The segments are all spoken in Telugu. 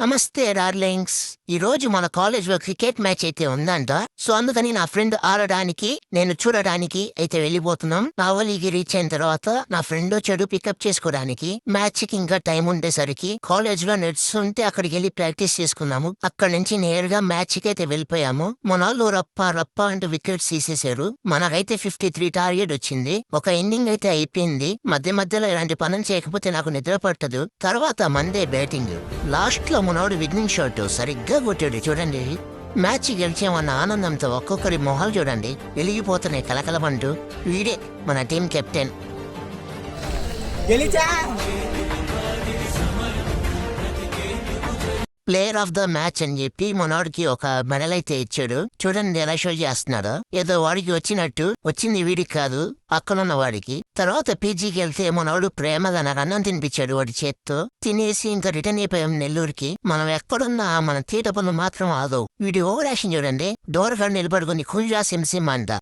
నమస్తే డార్లింగ్స్. ఈ రోజు మన కాలేజ్లో క్రికెట్ మ్యాచ్ అయితే ఉందంట. సో అందుకని నా ఫ్రెండ్ ఆడడానికి నేను చూడడానికి అయితే వెళ్ళిపోతున్నాం. కావలికి రీచ్ అయిన తర్వాత నా ఫ్రెండ్ వచ్చాడు పికప్ చేసుకోవడానికి. మ్యాచ్ కి ఇంకా టైం ఉండేసరికి కాలేజ్ లో నెట్స్ ఉంటే అక్కడికి వెళ్ళి ప్రాక్టీస్ చేసుకున్నాము. అక్కడి నుంచి నేరుగా మ్యాచ్ కి అయితే వెళ్ళిపోయాము. మన వాళ్ళు రప్ప అంటూ వికెట్స్ తీసేశారు. మనకైతే 53 టార్గెట్ వచ్చింది. ఒక ఇన్నింగ్ అయితే అయిపోయింది. మధ్యలో ఇలాంటి పనులు చేయకపోతే నాకు నిద్ర పట్టదు. తర్వాత మందే బ్యాటింగ్. లాస్ట్ లో మనోడు విన్నింగ్ షాట్ సరిగ్గా కొట్టాడు చూడండి. మ్యాచ్ గెలిచామన్న ఆనందంతో ఒక్కొక్కరి మొహాలు చూడండి వెలిగిపోతున్నాయి కలకలమంటూ. వీడే మన team captain. Player of the match అని చెప్పి మనోడికి ఒక మెడల్ అయితే ఇచ్చాడు. చూడండి ఎలా షో చేస్తున్నాడో. ఏదో వాడికి వచ్చినట్టు వచ్చింది వీడికి కాదు పక్కనున్న వాడికి. తర్వాత పీజీకి వెళ్తే మనోడు ప్రేమగా నాకు అన్నం తినిపించాడు వాడి చేత్తో. తినేసి ఇంకా రిటర్న్ అయిపోయాం నెల్లూరుకి. మనం ఎక్కడున్నా మన తీట పనులు మాత్రం ఆదవు. వీడి ఓవర్ యాక్షన్ చూడండి. డోర్ కాడ నిలబడుకుని కుల్జా సిమ్సిమ్ అంట.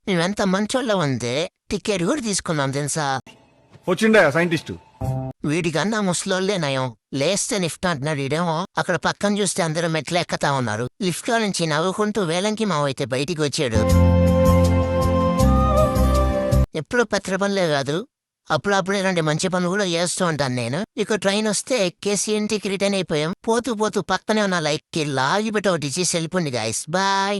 నువ్వెంత మంచోళ్ళ ఉందే టికెట్ కూడా తీసుకున్నాం తెలుసా. వచ్చిండా సైంటిస్టు. వీడికన్నా ముసలోళ్లే నయం. లేస్తే లిఫ్ట్ అంటున్నాడు ఈడేమో. అక్కడ పక్కన చూస్తే అందరూ మెట్లు ఎక్కుతా ఉన్నారు. లిఫ్ట్ లో నుంచి నవ్వుకుంటూ వేలంకి మావైతే బయటికి వచ్చాడు. ఎప్పుడు పెద్ద పనులే కాదు అప్పుడప్పుడు ఇలాంటి మంచి పనులు కూడా చేస్తూ ఉంటాను నేను. ఇక ట్రైన్ వస్తే ఎక్కేసి ఇంటికి రిటర్న్ అయిపోయాం. పోతూ పక్కనే ఉన్న లైక్ కి లాగి పెట్టి ఒకటి ఇచ్చేసి వెళ్ళిపోండి గాయస్. బాయ్.